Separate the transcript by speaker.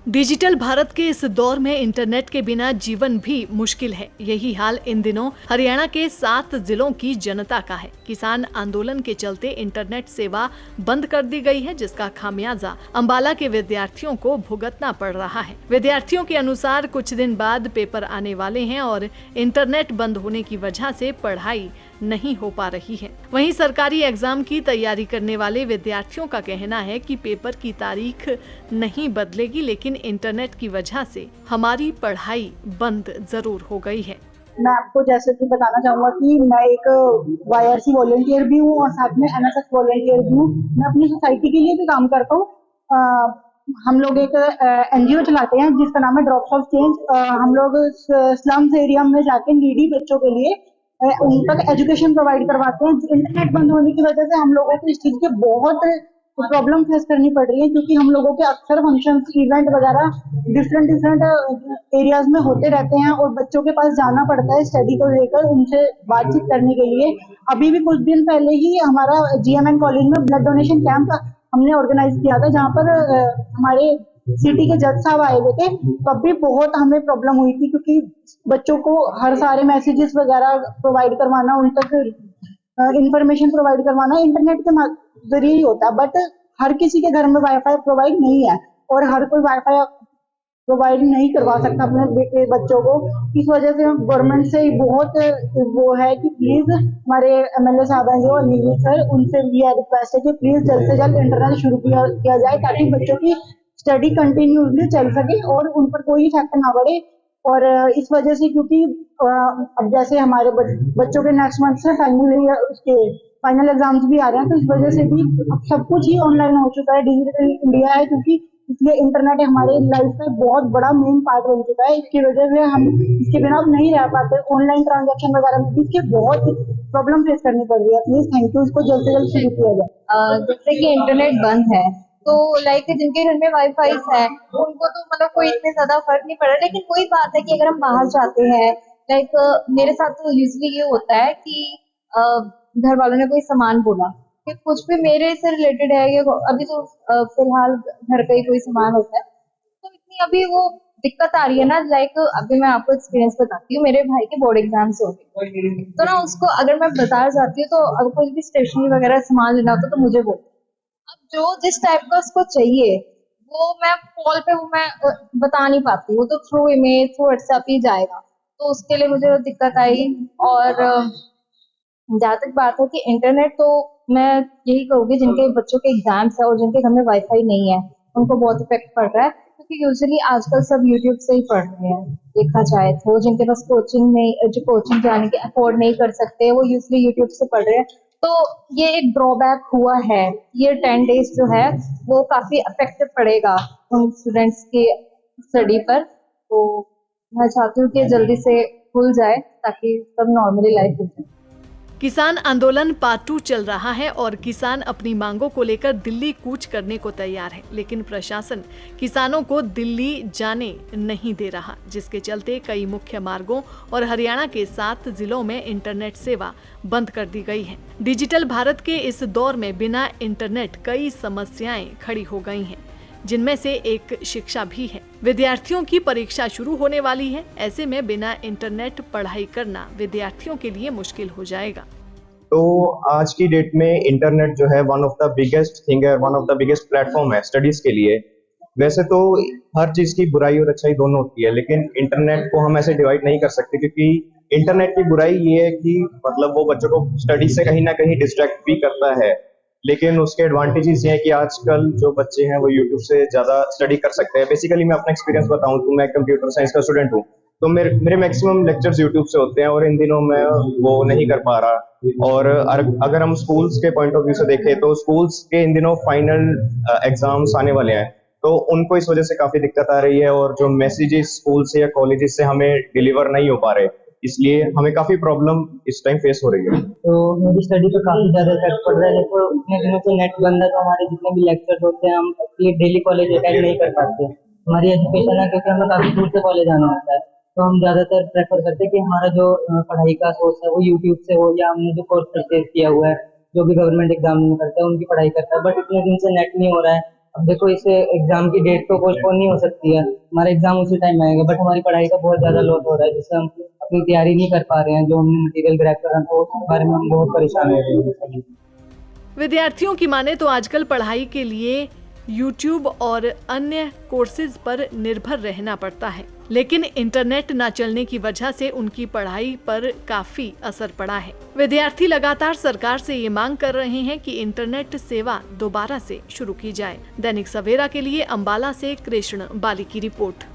Speaker 1: Digital Bharat के इस दौर में इंटरनेट के बिना जीवन भी मुश्किल है। यही हाल इन दिनों हरियाणा के 7 जिलों की जनता का है। किसान आंदोलन के चलते इंटरनेट सेवा बंद कर दी गई है, जिसका खामियाजा अंबाला के विद्यार्थियों को भुगतना पड़ रहा है। विद्यार्थियों के अनुसार कुछ दिन बाद पेपर आने वाले हैं और इंटरनेट बंद होने की वजह से पढ़ाई नहीं हो पा रही है। वहीं सरकारी एग्जाम की तैयारी करने वाले विद्यार्थियों का कहना है कि पेपर की तारीख नहीं बदलेगी, लेकिन इंटरनेट की वजह से हमारी पढ़ाई बंद जरूर हो गई है।
Speaker 2: मैं आपको जैसे कि बताना चाहूंगा कि मैं एक वाईआरसी वॉलंटियर भी हूँ और साथ में एनएसएस वॉलंटियर भी हूँ। मैं अपनी सोसाइटी के लिए भी काम करता हूँ। हम लोग एक एनजीओ चलाते हैं जिसका नाम है ड्रॉप्स ऑफ चेंज। हम लोग स्लम्स एरिया में जाके नीडी बच्चों के लिए उन तक एजुकेशन प्रोवाइड करवाते हैं। इंटरनेट बंद होने की वजह से हम लोगों को इस चीज की बहुत प्रॉब्लम फेस करनी पड़ रही है, क्योंकि हम लोगों के अक्सर फंक्शंस इवेंट वगैरह डिफरेंट एरियाज में होते रहते हैं और बच्चों के पास जाना पड़ता है स्टडी को लेकर उनसे बातचीत करने के लिए। अभी भी कुछ दिन पहले ही हमारा जीएमएन कॉलेज में ब्लड डोनेशन कैंप हमने ऑर्गेनाइज किया था, जहाँ पर हमारे सिटी के जज साहब आए हुए थे। तब भी बहुत हमें प्रॉब्लम हुई थी, क्योंकि बच्चों को हर सारे मैसेजेस वगैरह प्रोवाइड करवाना, उन तक इंफॉर्मेशन प्रोवाइड करवाना इंटरनेट के जरिए ही होता है। बट हर किसी के घर में वाईफाई प्रोवाइड नहीं है और हर कोई वाईफाई प्रोवाइड नहीं करवा सकता अपने बच्चों को। इस वजह से गवर्नमेंट से बहुत वो है कि प्लीज हमारे एमएलए साहब हैं जो अनिल सर, उनसे ये रिक्वेस्ट है कि प्लीज जल्द से जल्द इंटरनेट शुरू किया जाए, ताकि बच्चों की स्टडी कंटिन्यूसली चल सके और उन पर कोई इफेक्ट ना पड़े। और इस वजह से, क्योंकि अब जैसे हमारे बच्चों के नेक्स्ट मंथ से फाइनल एग्जाम्स भी आ रहे हैं, तो इस वजह से भी अब सब कुछ ही ऑनलाइन हो चुका है, डिजिटल इंडिया है, क्योंकि इसलिए इंटरनेट हमारे लाइफ का बहुत बड़ा मेन पार्ट बन चुका है। इसकी वजह से हम इसके बिना नहीं रह पाते। ऑनलाइन ट्रांजेक्शन वगैरह में इसकी बहुत प्रॉब्लम फेस करनी पड़ रही है। प्लीज थैंक यू, इसको जल्द से जल्द शुरू किया जाए।
Speaker 3: जैसे कि इंटरनेट बंद है तो जिनके घर में वाईफाई है उनको तो मतलब कोई इतने ज्यादा फर्क नहीं पड़ रहा, लेकिन वही बात है कि अगर हम बाहर जाते हैं, मेरे साथ तो यूजली ये होता है कि घर वालों ने कोई सामान बोला कि कुछ भी मेरे से रिलेटेड है, या अभी तो फिलहाल घर का ही कोई सामान होता है, तो इतनी अभी वो दिक्कत आ रही है ना। अभी मैं आपको एक्सपीरियंस बताती हूँ। मेरे भाई के बोर्ड एग्जाम्स हो गए, तो ना उसको अगर मैं बाजार जाती हूँ तो अगर कोई भी स्टेशनरी वगैरह सामान लेना होता तो मुझे बोलती, अब जो जिस टाइप का उसको चाहिए वो मैं कॉल पे वो मैं बता नहीं पाती, वो तो थ्रू इमेज थ्रू व्हाट्सएप ही जाएगा, तो उसके लिए मुझे दिक्कत आई। और जहाँ तक बात है कि इंटरनेट, तो मैं यही कहूँगी जिनके बच्चों के एग्जाम्स है और जिनके घर में वाईफाई नहीं है उनको बहुत इफेक्ट पड़ रहा है, क्योंकि यूजुअली आजकल सब यूट्यूब से ही पढ़ रहे हैं। देखा जाए तो जिनके पास कोचिंग नहीं, जो कोचिंग जाने के अफोर्ड नहीं कर सकते, वो यूजुअली यूट्यूब से पढ़ रहे हैं। तो ये एक ड्रॉबैक हुआ है। ये 10 डेज जो है वो काफी इफेक्ट पड़ेगा उन स्टूडेंट्स के स्टडी पर। तो मैं चाहती हूँ कि जल्दी से खुल जाए ताकि सब नॉर्मली लाइफ हो जाए।
Speaker 1: किसान आंदोलन पार्ट 2 चल रहा है और किसान अपनी मांगों को लेकर दिल्ली कूच करने को तैयार है, लेकिन प्रशासन किसानों को दिल्ली जाने नहीं दे रहा, जिसके चलते कई मुख्य मार्गों और हरियाणा के 7 जिलों में इंटरनेट सेवा बंद कर दी गई है। डिजिटल भारत के इस दौर में बिना इंटरनेट कई समस्याएं खड़ी हो गई हैं, जिनमें से एक शिक्षा भी है। विद्यार्थियों की परीक्षा शुरू होने वाली है। ऐसे में बिना इंटरनेट पढ़ाई करना विद्यार्थियों के लिए मुश्किल हो जाएगा।
Speaker 4: तो आज की डेट में इंटरनेट जो है one of the biggest thing है, one of the biggest platform है स्टडीज के लिए। वैसे तो हर चीज की बुराई और अच्छाई दोनों होती है, लेकिन इंटरनेट को हम ऐसे डिवाइड नहीं कर सकते, क्योंकि इंटरनेट की बुराई ये है कि मतलब वो बच्चों को स्टडी से कहीं ना कहीं डिस्ट्रैक्ट भी करता है, लेकिन उसके एडवांटेजेस ये है कि आजकल जो बच्चे हैं वो यूट्यूब से ज्यादा स्टडी कर सकते हैं। बेसिकली मैं अपना एक्सपीरियंस बताऊं तो मैं कंप्यूटर साइंस का स्टूडेंट हूँ, तो मेरे मैक्सिमम लेक्चर्स यूट्यूब से होते हैं और इन दिनों मैं वो नहीं कर पा रहा। और अगर हम स्कूल्स के पॉइंट ऑफ व्यू से देखें तो स्कूल्स के इन दिनों फाइनल एग्जाम्स आने वाले हैं, तो उनको इस वजह से काफी दिक्कत आ रही है और जो मैसेजेस स्कूल से या कॉलेजेस से हमें डिलीवर नहीं हो पा रहे, इसलिए हमें काफी प्रॉब्लम इस टाइम फेस हो रही है।
Speaker 5: तो मेरी स्टडी पे काफी ज्यादा इफेक्ट पड़ रहा है। देखो इतने दिनों से नेट बंद है, तो हमारे जितने भी लेक्चर्स होते हैं हम डेली कॉलेज अटेंड नहीं कर पाते। हमारी एजुकेशन है, क्योंकि हमें काफी दूर से कॉलेज आना होता है, तो हम ज्यादातर प्रेफर करते हैं कि हमारा जो पढ़ाई का सोर्स है वो यूट्यूब से हो, या हमने जो कोर्स परचेज किया हुआ है, जो भी गवर्नमेंट एग्जाम में करता है उनकी पढ़ाई करता है। बट इतने दिन से नेट नहीं हो रहा है। अब देखो इसे एग्जाम की डेट तो पोस्टपोन नहीं हो सकती है, हमारा एग्जाम उसी टाइम आएगा, बट हमारी पढ़ाई का बहुत ज्यादा लॉस हो रहा है, जिससे हम अपनी तैयारी नहीं कर पा रहे हैं, जो हमने मटेरियल क्रैक कर रहे हैं, तो उसके बारे में हम बहुत परेशान हो रहे हैं।
Speaker 1: विद्यार्थियों की माने तो आजकल पढ़ाई के लिए YouTube और अन्य कोर्सेज पर निर्भर रहना पड़ता है, लेकिन इंटरनेट न चलने की वजह से उनकी पढ़ाई पर काफी असर पड़ा है। विद्यार्थी लगातार सरकार से ये मांग कर रहे हैं कि इंटरनेट सेवा दोबारा से शुरू की जाए। दैनिक सवेरा के लिए अंबाला से कृष्ण बाली की रिपोर्ट।